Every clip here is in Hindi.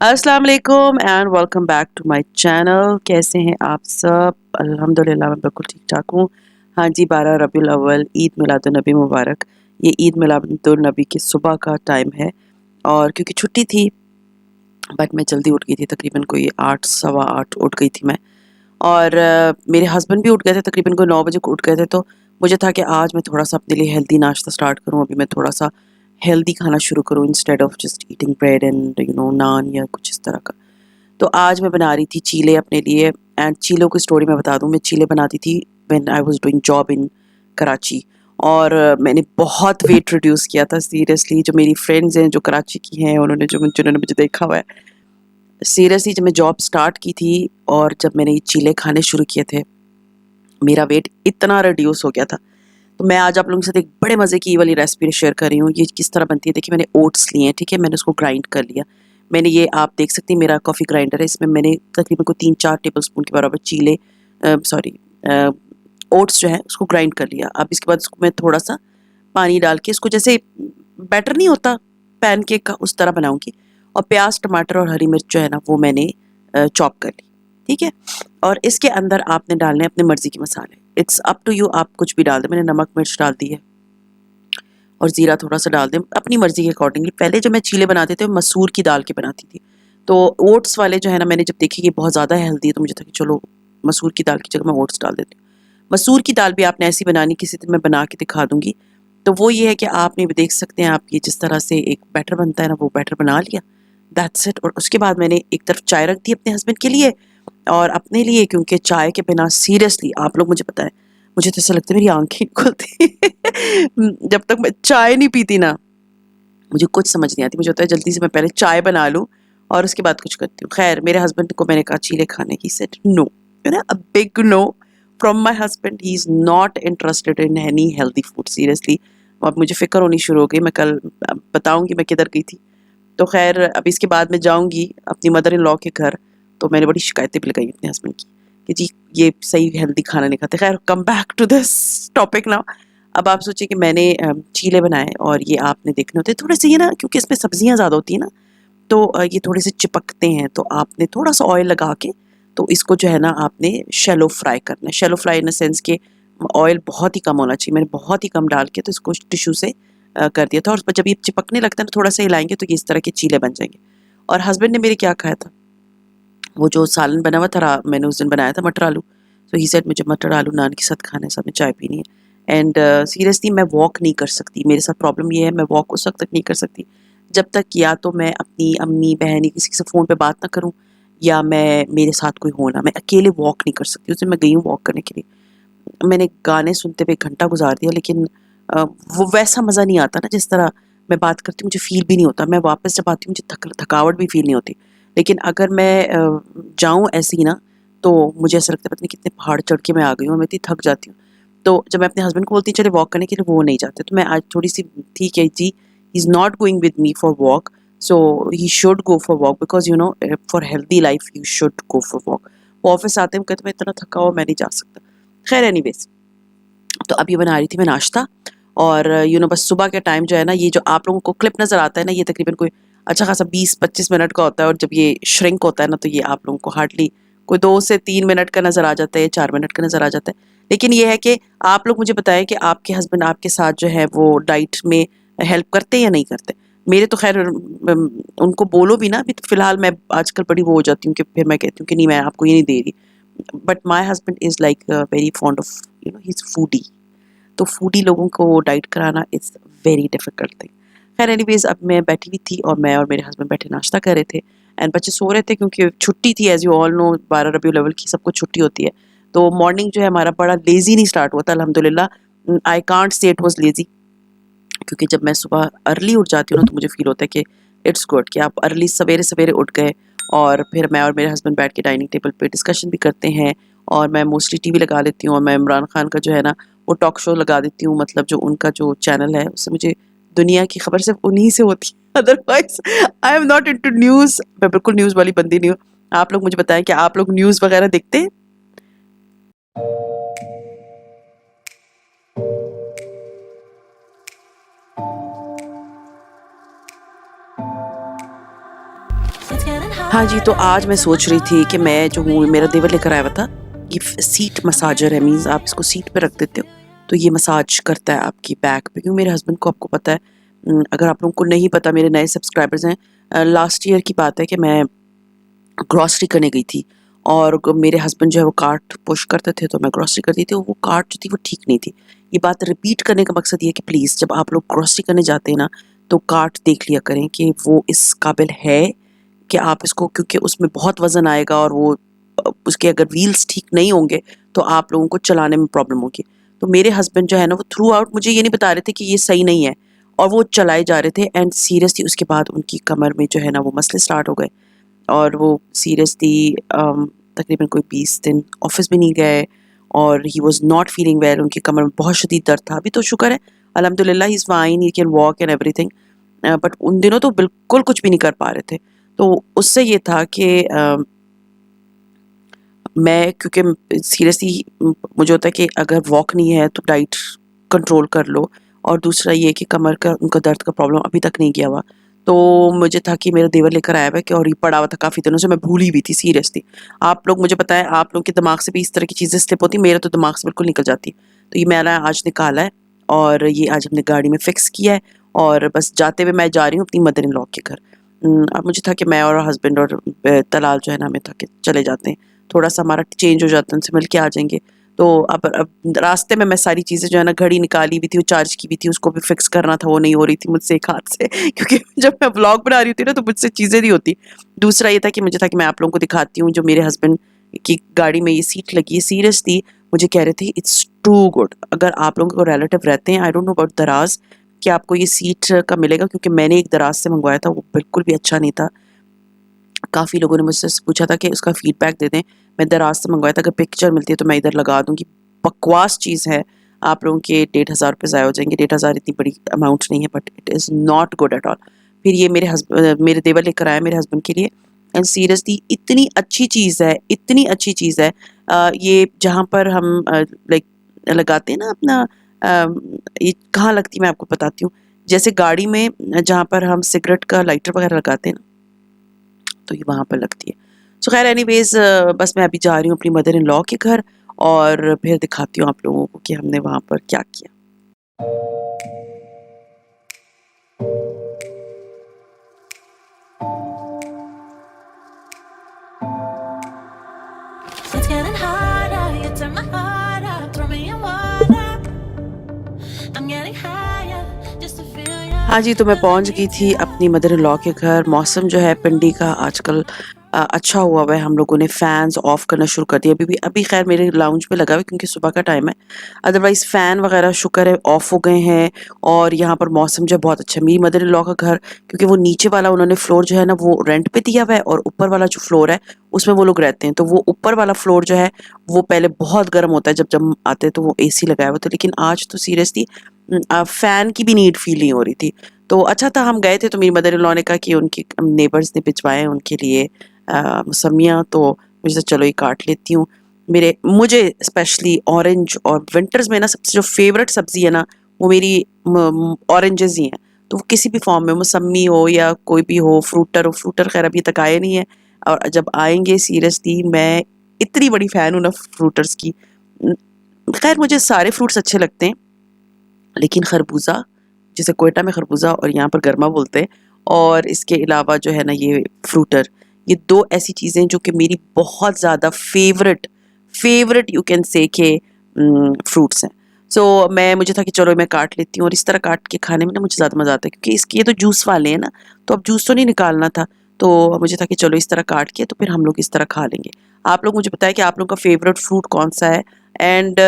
अस्सलाम वालेकुम and welcome back to my channel. कैसे हैं आप सब? अल्हम्दुलिल्लाह मैं बिल्कुल ठीक ठाक हूँ। हाँ जी, 12 रबीउल अव्वल ईद मिलादुन्नबी मुबारक। ये ईद मिलादुन्नबी की सुबह का टाइम है और क्योंकि छुट्टी थी बट मैं जल्दी उठ गई थी, तकरीबन कोई 8 सवा 8 उठ गई थी मैं। और मेरे हस्बैंड भी उठ गए थे, तकरीबन कोई 9 बजे को उठ गए थे। तो मुझे था कि आज मैं थोड़ा-सा अपने लिए हेल्दी नाश्ता स्टार्ट करूँ। अभी मैं थोड़ा-सा हेल्दी खाना शुरू करूँ instead of just eating bread and naan या कुछ इस तरह का। तो आज मैं बना रही थी चीले अपने लिए। एंड चीलों की स्टोरी मैं बता दूँ, मैं चीले बनाती थी when I was doing job in Karachi. और मैंने बहुत वेट रिड्यूस किया था सीरियसली। जो मेरी फ्रेंड्स हैं जो कराची की हैं, उन्होंने जिन्होंने मुझे देखा हुआ है, सीरियसली जब मैं जॉब स्टार्ट की थी और जब मैंने ये चीले खाने शुरू किए थे, मेरा वेट इतना रिड्यूस हो गया था। तो मैं आज आप लोगों के साथ एक बड़े मज़े की ये वाली रेसिपी शेयर कर रही हूँ। ये किस तरह बनती है, देखिए मैंने ओट्स लिए हैं, ठीक है? मैंने उसको ग्राइंड कर लिया। मैंने ये आप देख सकती हैं मेरा कॉफ़ी ग्राइंडर है, इसमें मैंने तकरीबन को 3-4 टेबलस्पून के बराबर चीले सॉरी अ, ओट्स जो है उसको ग्राइंड कर लिया। अब इसके बाद उसको मैं थोड़ा-सा पानी डाल के इसको जैसे बैटर नहीं होता पैनकेक का, उस तरह बनाऊँगी। और प्याज़, टमाटर और हरी मिर्च जो है ना वो मैंने चॉप कर ली, ठीक है? और इसके अंदर आपने डालने हैं अपनी मर्ज़ी के मसाले। इट्स अप टू यू, आप कुछ भी डाल दें। मैंने नमक, मिर्च डाल दी है और ज़ीरा थोड़ा-सा डाल दें अपनी मर्ज़ी के अकॉर्डिंगली। पहले जब मैं चीले बनाते थे मसूर की दाल के बनाती थी। तो ओट्स वाले जो है ना, मैंने जब देखी कि बहुत ज़्यादा हेल्दी है तो मुझे था कि चलो मसूर की दाल की जगह मैं ओट्स डाल देती हूँ। मसूर की दाल भी आपने ऐसी बनानी, किसी दिन मैं बना के दिखा दूँगी। तो वो ये है कि आपने भी देख सकते हैं, आप ये जिस तरह से एक बैटर बनता है ना, वो बैटर बना लिया, दैट्स इट। और उसके बाद मैंने एक तरफ चाय रख दी अपने हस्बैंड के लिए और अपने लिए, क्योंकि चाय के बिना सीरियसली आप लोग मुझे बताएं, मुझे तो ऐसा लगता है मेरी आंखें नहीं खुलती जब तक मैं चाय नहीं पीती ना, मुझे कुछ समझ नहीं आती। मुझे होता है जल्दी से मैं पहले चाय बना लूं और उसके बाद कुछ करती हूँ। खैर, मेरे हस्बैंड को मैंने कहा चीले खाने की, said no, a big no from my husband. He is not interested in any healthy food seriously. अब मुझे फिक्र होनी शुरू हो गई। मैं कल बताऊंगी मैं किधर गई थी। तो खैर, अब इसके बाद मैं जाऊँगी अपनी मदर इन लॉ के घर, तो मैंने बड़ी शिकायतें भी लगाई अपने हस्बैंड की कि जी ये सही हेल्दी खाना नहीं खाते। खैर, come back to this topic now. अब आप सोचिए कि मैंने चीले बनाए और ये आपने देखने होते हैं थोड़े से, ये ना क्योंकि इसमें सब्जियाँ ज़्यादा होती हैं ना, तो ये थोड़े से चिपकते हैं। तो आपने थोड़ा-सा ऑयल लगा के तो इसको जो है ना आपने शैलो फ्राई करना है। Shallow fry in the sense कि ऑयल बहुत ही कम होना चाहिए। मैंने बहुत ही कम डाल के तो इसको टिश्यू से कर दिया था। और जब ये चिपकने लगता है ना, थोड़ा-सा हिलाएँगे तो ये इस तरह के चीले बन जाएँगे। और हस्बैंड ने मेरे क्या खाया था, वो जो सालन बना हुआ था, मैंने उस दिन बनाया था मटर आलू। सो ही सेड मुझे मटर आलू नान के साथ खाना है, साथ में चाय पीनी है। एंड सीरियसली मैं वॉक नहीं कर सकती। मेरे साथ प्रॉब्लम ये है, मैं वॉक उस वक़्त तक नहीं कर सकती जब तक या तो मैं अपनी अम्मी, बहन या किसी से फ़ोन पे बात ना करूँ या मैं मेरे साथ कोई हो ना। मैं अकेले वॉक नहीं कर सकती। उस दिन मैं गई हूँ वॉक करने के लिए। मैंने गाने सुनते हुए 1 घंटा गुज़ार दिया, लेकिन वो वैसा मज़ा नहीं आता ना जिस तरह मैं बात करती हूँ, मुझे फ़ील भी नहीं होता। मैं वापस जब आती हूँ मुझे थकावट भी फ़ील नहीं होती। लेकिन अगर मैं जाऊँ ऐसे ही ना, तो मुझे ऐसा लगता है पता नहीं कितने पहाड़ चढ़ के मैं आ गई हूँ, मैं इतनी थक जाती हूँ। तो जब मैं अपने हस्बैंड को बोलती हूँ चले वॉक करने के लिए, वो नहीं जाते। तो मैं आज थोड़ी-सी ठीक है जी, he is not going with me for walk, so he should go for walk because for healthy life you should go for walk. वो ऑफ़िस आते हैं, वो कहते हैं मैं इतना थका हुआ मैं नहीं जा सकता। खैर एनीवेज़, तो अब ये बना रही थी मैं नाश्ता। और बस सुबह के टाइम जो है ना, ये जो आप लोगों को क्लिप नज़र आता है ना, ये तकरीबन कोई अच्छा खासा 20-25 मिनट का होता है। और जब ये श्रिंक होता है ना, तो ये आप लोगों को हार्डली कोई 2 से 3 मिनट का नज़र आ जाता है, 4 मिनट का नज़र आ जाता है। लेकिन ये है कि आप लोग मुझे बताएँ कि आपके हस्बैंड आपके साथ जो है वो डाइट में हेल्प करते हैं या नहीं करते? मेरे तो खैर उनको बोलो भी ना, अभी तो फ़िलहाल मैं आजकल बड़ी वो हो जाती हूँ कि फिर मैं कहती हूँ कि नहीं, मैं आपको ये नहीं दे रही। But my husband is like very fond of, he is foodie. तो फूडी लोगों को डाइट कराना इट्स वेरी डिफिकल्ट थिंग। खैर एनीवेज, अब मैं बैठी हुई थी और मैं और मेरे हस्बैंड बैठे नाश्ता कर रहे थे। एंड बच्चे सो रहे थे क्योंकि छुट्टी थी, as you all know 12 Rabiul Awwal की सबको छुट्टी होती है। तो मॉर्निंग जो है हमारा बड़ा लेजी नहीं स्टार्ट हुआ था, अल्हम्दुलिल्लाह। I can't say it was lazy, क्योंकि जब मैं सुबह अर्ली उठ जाती हूँ ना, तो मुझे फील होता है कि इट्स गुड कि आप अर्ली सवेरे सवेरे उठ गए। और फिर मैं और मेरे हस्बैंड बैठ के डाइनिंग टेबल पे डिस्कशन भी करते हैं। और मैं मोस्टली टीवी लगा लेती हूँ और मैं इमरान खान का जो है ना वो टॉक शो लगा देती हूँ, मतलब जो उनका जो चैनल है उससे मुझे दुनिया की खबर सिर्फ उन्हीं से होती है। Otherwise I am not into news. मैं बिल्कुल न्यूज़ वाली बंदी नहीं हूँ। आप लोग मुझे बताएं कि आप लोग न्यूज़ वगैरह देखते हैं? It's getting हाँ जी, तो आज मैं सोच रही थी कि मैं जो हूँ मेरा देवर लेकर आया हुआ था, ये सीट मसाजर है, मीन्स आप इसको सीट पे रख देते हो, तो ये मसाज करता है आपकी बैक पे। क्योंकि मेरे हस्बैंड को आपको पता है, अगर आप लोगों को नहीं पता, मेरे नए सब्सक्राइबर्स हैं, लास्ट ईयर की बात है कि मैं ग्रॉसरी करने गई थी और मेरे हस्बैंड जो है वो कार्ट पुश करते थे, तो मैं ग्रॉसरी करती थी, और वो कार्ट जो थी वो ठीक नहीं थी। ये बात रिपीट करने का मकसद ये है कि प्लीज़ जब आप लोग ग्रॉसरी करने जाते हैं ना, तो कार्ट देख लिया करें कि वो इस काबिल है कि आप इसको, क्योंकि उसमें बहुत वज़न आएगा और वो उसके अगर व्हील्स ठीक नहीं होंगे तो आप लोगों को चलाने में प्रॉब्लम होगी। तो मेरे हस्बैंड जो है ना वो थ्रू आउट मुझे ये नहीं बता रहे थे कि ये सही नहीं है, और वो चलाए जा रहे थे, एंड सीरियसली उसके बाद उनकी कमर में जो है ना वो मसले स्टार्ट हो गए, और वो सीरियसली तकरीबन कोई 20 दिन ऑफ़िस भी नहीं गए, और he was not feeling well, उनकी कमर में बहुत शदीद दर्द था। अभी तो शुक्र है, अल्हम्दुलिल्लाह he is fine, he can walk and everything, but उन दिनों तो बिल्कुल कुछ भी नहीं कर पा रहे थे। तो उससे ये था कि मैं, क्योंकि सीरियसली मुझे होता है कि अगर वॉक नहीं है तो डाइट कंट्रोल कर लो, और दूसरा ये कि कमर का उनका दर्द का प्रॉब्लम अभी तक नहीं गया हुआ। तो मुझे था कि मेरा देवर लेकर आया हुआ है कि, और ये पड़ा हुआ था काफ़ी दिनों से, मैं भूली हुई थी सीरियसली। आप लोग मुझे पता है, आप लोग के दिमाग से भी इस तरह की चीज़ें स्लिप होती, मेरे तो दिमाग से बिल्कुल निकल जाती। तो ये मैंने आज निकाला है, और ये आज हमने गाड़ी में फ़िक्स किया है, और बस जाते हुए मैं जा रही हूँ अपनी मदर इन लॉ के घर। अब मुझे था कि मैं और हस्बैंड और तलाल जो है ना, हमें था कि चले जाते हैं, थोड़ा-सा हमारा चेंज हो जाता है, उनसे मिल के आ जाएँगे। तो अब रास्ते में मैं सारी चीज़ें जो है ना, घड़ी निकाली हुई थी, वो चार्ज की हुई थी, उसको भी फिक्स करना था, वो नहीं हो रही थी मुझसे एक हाथ से क्योंकि जब मैं व्लॉग बना रही होती ना, तो मुझसे चीज़ें नहीं होती। दूसरा ये था कि मुझे था कि मैं आप लोगों को दिखाती हूँ, जो मेरे हस्बैंड की गाड़ी में ये सीट लगी है, सीरियसली मुझे कह रहे थे इट्स टू गुड। अगर आप लोगों को रिलेटिव रहते हैं, आई डोंट नो अबाउट दराज़, कि आपको ये सीट का मिलेगा, क्योंकि मैंने एक दराज़ से मँगवाया था, वो बिल्कुल भी अच्छा नहीं था। काफ़ी लोगों ने मुझसे पूछा था कि उसका फीडबैक दे दें। मैं दराज़ से मँगवाया था, अगर पिक्चर मिलती है तो मैं इधर लगा दूँगी। बकवास चीज़ है, आप लोगों के 1,500 रुपए ज़ाया हो जाएँगे। 1,500 इतनी बड़ी अमाउंट नहीं है, but it is not good at all. फिर ये मेरे देवर लेकर आए मेरे हस्बैंड के लिए, एंड सीरियसली इतनी अच्छी चीज़ है, इतनी अच्छी चीज़ है। ये जहाँ पर हम लाइक लगाते हैं ना अपना, ये कहाँ लगती है मैं आपको बताती हूँ। जैसे गाड़ी में जहाँ पर हम सिगरेट का लाइटर वगैरह लगाते हैं ना, तो ये वहाँ पर लगती है। सो ख़ैर एनीवेज़, बस मैं अभी जा रही हूँ अपनी मदर इन लॉ के घर, और फिर दिखाती हूँ आप लोगों को कि हमने वहाँ पर क्या किया। It's getting harder, you turn my heart out, throw me in water. I'm getting higher, just to feel you. हाँ जी, तो मैं पहुँच गई थी अपनी मदर इन लॉ के घर। मौसम जो है पिंडी का आजकल अच्छा हुआ हुआ है। हम लोगों ने फ़ैन्स ऑफ़ करना शुरू कर दिया। अभी ख़ैर मेरे लाउंज में लगा हुआ है, क्योंकि सुबह का टाइम है। अदरवाइज़ फ़ैन वग़ैरह शुक्र है ऑफ़ हो गए हैं, और यहाँ पर मौसम जो है बहुत अच्छा है। मेरी मदर इन लॉ का घर, क्योंकि वो नीचे वाला उन्होंने फ्लोर जो है ना वो रेंट पे दिया हुआ है, और ऊपर वाला जो फ्लोर है उसमें वो लोग रहते हैं। तो वो ऊपर वाला फ्लोर जो है वो पहले बहुत गर्म होता है, जब जब हम आते हैं तो वो एसी लगाया हुआ था। लेकिन आज तो सीरियसली फ़ैन की भी नीड फ़ील नहीं हो रही थी। तो अच्छा था, हम गए थे, तो मेरी मदर इन लॉ ने कहा कि उनकी नेबर्स ने भिजवाए हैं उनके लिए मौसमियाँ, तो मुझे सोचा चलो ये काट लेती हूँ। मुझे स्पेशली ऑरेंज, और विंटर्स में ना सबसे जो फ़ेवरेट सब्ज़ी है ना, वो मेरी ऑरेंजेस ही हैं। तो वो किसी भी फ़ॉर्म में, मौसमी हो या कोई भी हो, फ्रूटर ख़ैर अभी तक आए नहीं है, और जब आएँगे सीरियसली मैं इतनी बड़ी फ़ैन हूँ ना फ्रूटर्स की। उम, ख़ैर मुझे सारे फ्रूट्स अच्छे लगते हैं, लेकिन खरबूजा, जिसे क्वेटा में खरबूजा और यहाँ पर गरमा बोलते हैं, और इसके अलावा जो है ना ये फ्रूटर, ये 2 ऐसी चीज़ें जो कि मेरी बहुत ज़्यादा फ़ेवरेट यू कैन से के फ्रूट्स हैं। सो मुझे था कि चलो मैं काट लेती हूँ, और इस तरह काट के खाने में ना मुझे ज़्यादा मज़ा आता है, क्योंकि इसके ये तो जूस वाले हैं ना, तो अब जूस तो नहीं निकालना था। तो मुझे था कि चलो इस तरह काट के तो फिर हम लोग इस तरह खा लेंगे। आप लोग मुझे बताएँ कि आप लोगों का फ़ेवरेट फ्रूट कौन-सा है? एंड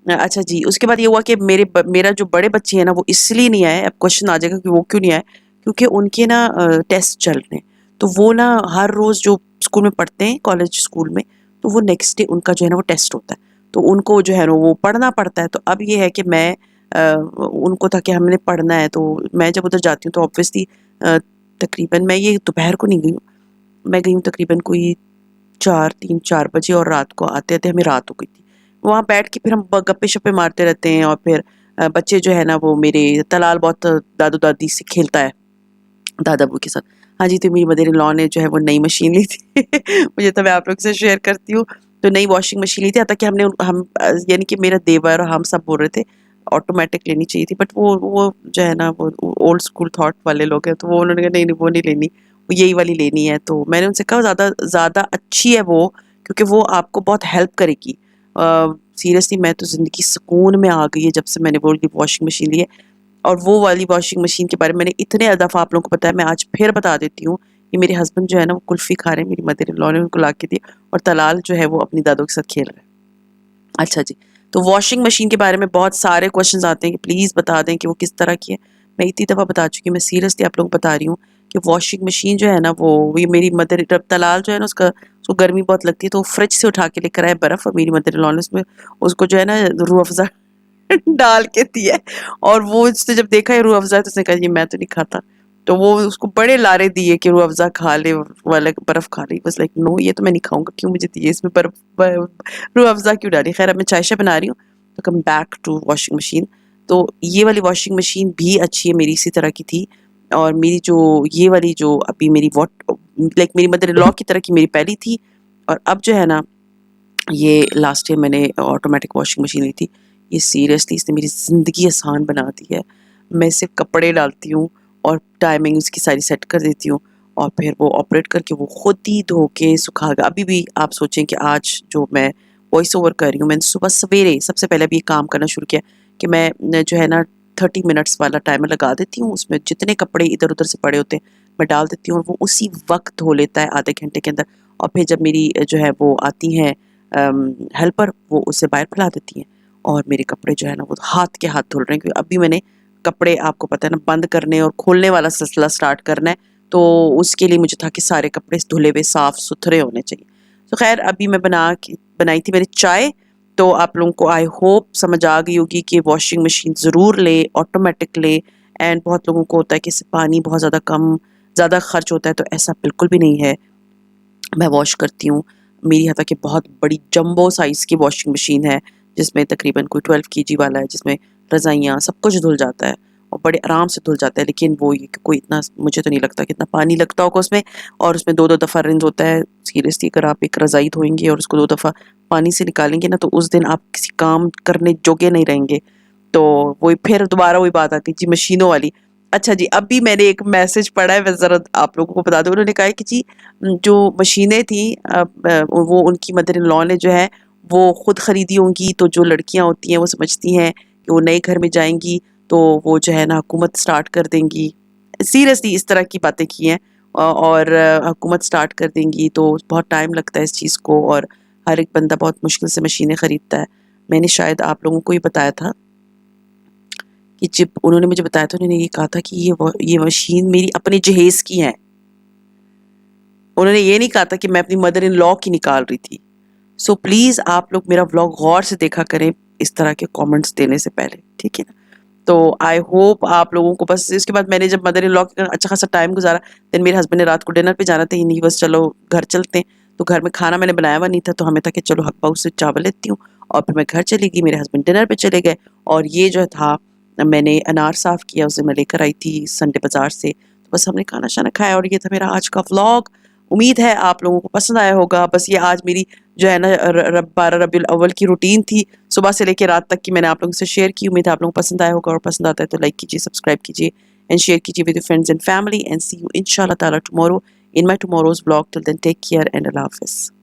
अच्छा जी, उसके बाद ये हुआ कि मेरा जो बड़े बच्चे हैं ना, वो इसलिए नहीं आए, अब क्वेश्चन आ जाएगा कि वो क्यों नहीं आए? क्योंकि उनके ना टेस्ट चल रहे हैं। तो वो ना हर रोज़ जो स्कूल में पढ़ते हैं, कॉलेज स्कूल में, तो वो नेक्स्ट डे उनका जो है ना वो टेस्ट होता है। तो उनको जो है ना वो पढ़ना पड़ता है। तो अब ये है कि उनको था कि हमने पढ़ना है, तो मैं जब उधर जाती हूँ तो ऑब्वियसली तकरीबन मैं ये दोपहर को नहीं गई हूँ। मैं गई हूँ तकरीबन कोई 3-4 बजे, और रात को आते-आते हमें रात हो गई थी। वहाँ बैठ के फिर हम ब गप्पे-शप्पे मारते रहते हैं, और फिर बच्चे जो है ना वो मेरे तलाल बहुत दादू-दादी से खेलता है, दादा-अबू के साथ। हाँ जी, तो मेरी मदर इन लॉ ने जो है वो नई मशीन ली थी। मुझे तो मैं आप लोग से शेयर करती हूँ। तो नई वॉशिंग मशीन ली थी, हालाँकि यानी कि मेरा देवर और हम सब बोल रहे थे ऑटोमैटिक लेनी चाहिए थी, बट वो जो है ना वो ओल्ड स्कूल थॉट वाले लोग हैं, तो वो उन्होंने कहा नहीं, नहीं वो नहीं लेनी, वो यही वाली लेनी है। तो मैंने उनसे कहा ज़्यादा ज़्यादा अच्छी है वो, क्योंकि वो आपको बहुत हेल्प करेगी। सीरियसली मैं तो ज़िंदगी सुकून में आ गई है जब से मैंने वो वाली वॉशिंग मशीन ली है। और वो वाली वॉशिंग मशीन के बारे में मैंने इतने दफ़ा आप लोगों को बताया, मैं आज फिर बता देती हूँ कि मेरे हस्बैंड जो है ना वो कुल्फ़ी खा रहे हैं, मेरी मदर इन लॉ ने उनको ला के दी, और तलाल जो है वो अपनी दादों के साथ खेल रहा है। अच्छा जी, तो वॉशिंग मशीन के बारे में बहुत सारे क्वेश्चंस आते हैं कि प्लीज़ बता दें कि वो किस तरह की है। मैं इतनी दफ़ा बता चुकी हूँ, मैं सीरियसली आप लोगों को बता रही हूँ कि वॉशिंग मशीन जो है ना वो ये मेरी मदर जब तलाल जो है ना उसको गर्मी बहुत लगती है, तो वो फ्रिज से उठा के लेकर आए बर्फ़, और मेरी मदर इन लॉ ने उसमें उसको जो है ना रूह अफ़ज़ा डाल के दिया है। और वो उसने जब देखा है रूह अफ़ज़ा, तो उसने कहा ये मैं तो नहीं खाता। तो वो उसको बड़े लारे दिए कि रूह अफ़ज़ा खा ले, वाला बर्फ़ खा ले। वाज़ लाइक नो, ये तो मैं नहीं खाऊँगा, क्यों मुझे दिए इसमें बर्फ़ ब रूह अफ़ज़ा क्यों डाली? ख़ैर अब मैं चाय-शाय बना रही हूँ, तो come back to washing machine. तो ये वाली वॉशिंग मशीन भी अच्छी है, मेरी इसी तरह की थी। और मेरी जो ये वाली जो अभी मेरी लाइक मेरी मदर इन लॉ की तरह की मेरी पहली थी, और अब जो है ना ये लास्ट ईयर मैंने ऑटोमेटिक वॉशिंग मशीन ली थी। ये सीरियसली इसने मेरी ज़िंदगी आसान बना दी है। मैं सिर्फ़ कपड़े डालती हूँ और टाइमिंग उसकी सारी सेट कर देती हूँ, और फिर वो ऑपरेट करके वो खुद ही धो के सुखा के, अभी भी आप सोचें कि आज जो मैं वॉइस ओवर कर रही हूँ, मैंने सुबह सवेरे सबसे पहले अभी ये काम करना शुरू किया कि मैं न जो है ना 30 मिनट्स वाला टाइमर लगा देती हूँ। उसमें जितने कपड़े इधर-उधर से पड़े होते हैं, मैं डाल देती हूँ, और वो उसी वक़्त धो लेता है आधे घंटे के अंदर। और फिर जब मेरी जो है वो आती हैं हेल्पर, वो उसे बाहर फैला देती हैं, और मेरे कपड़े जो है ना वो हाथ के हाथ धुल रहे हैं, क्योंकि अभी मैंने कपड़े आपको पता है ना बंद करने और खोलने वाला सिलसिला स्टार्ट करना है, तो उसके लिए मुझे था कि सारे कपड़े धुले हुए साफ सुथरे होने चाहिए। तो खैर अभी मैं बनाई थी मैंने चाय। तो आप लोगों को आई होप समझ आ गई होगी कि वॉशिंग मशीन ज़रूर ले, ऑटोमेटिक ले। एंड बहुत लोगों को होता है कि इससे पानी बहुत ज़्यादा खर्च होता है, तो ऐसा बिल्कुल भी नहीं है। मैं वॉश करती हूँ। मेरी यहाँ तक कि बहुत बड़ी जंबो साइज़ की वॉशिंग मशीन है, जिसमें तकरीबन कोई 12 केजी वाला है, जिसमें रज़ाइयाँ सब कुछ धुल जाता है, और बड़े आराम से धुल जाता है। लेकिन वो ये कि कोई इतना मुझे तो नहीं लगता कि इतना पानी लगता होगा उसमें, और उसमें 2-2 दफ़ा रिंस होता है। सीरियसली अगर आप एक रज़ाई धोएँगे और उसको 2 दफ़ा पानी से निकालेंगे ना, तो उस दिन आप किसी काम करने जोगे नहीं रहेंगे। तो वही फिर दोबारा वही बात आती है जी मशीनों वाली। अच्छा जी, अभी मैंने एक मैसेज पढ़ा है, मैं ज़रा आप लोगों को बता दूँ। उन्होंने कहा है कि जी जो मशीनें थी वो उनकी मदर इन लॉ ने जो है वो खुद खरीदी होंगी, तो जो लड़कियां होती हैं वो समझती हैं कि वो नए घर में जाएंगी, तो वो जो है ना हुकूमत स्टार्ट कर देंगी। सीरियसली इस तरह की बातें की हैं। और हुकूमत स्टार्ट कर देंगी तो बहुत टाइम लगता है इस चीज़ को, और हर एक बंदा बहुत मुश्किल से मशीनें खरीदता है। मैंने शायद आप लोगों को ही बताया था कि जब उन्होंने मुझे बताया था, उन्होंने ये कहा था कि ये मशीन मेरी अपने जहेज की है। उन्होंने ये नहीं कहा था कि मैं अपनी मदर इन लॉ की निकाल रही थी। सो प्लीज़ आप लोग मेरा व्लॉग गौर से देखा करें इस तरह के कमेंट्स देने से पहले, ठीक है ना? तो आई होप आप लोगों को, बस इसके बाद मैंने जब मदर इन लॉ के अच्छा खासा टाइम गुज़ारा, देन मेरे हस्बैंड ने रात को डिनर पे जाना था, ही बस चलो घर चलते हैं। तो घर में खाना मैंने बनाया हुआ नहीं था, तो हमें था कि चलो हक-बाउस से चावल लेती हूँ, और फिर मैं घर चली गई, मेरे हस्बैंड डिनर पे चले गए। और ये जो था मैंने अनार साफ़ किया, उसे मैं लेकर आई थी संडे बाज़ार से। तो बस हमने खाना-शाना खाया, और ये था मेरा आज का व्लॉग। उम्मीद है आप लोगों को पसंद आया होगा। बस ये आज मेरी जो है ना 12 रबीउल अव्वल की रूटीन थी, सुबह से लेके रात तक की, मैंने आप लोगों से शेयर की। उम्मीद है आप लोगों को पसंद आया होगा, और पसंद आता है तो लाइक कीजिए, सब्सक्राइब कीजिए एंड शेयर कीजिए with your friends and family, and see you इंशाल्लाह ताला tomorrow in my tomorrow's vlog. Till then take care and अल्लाह हाफ़िज़।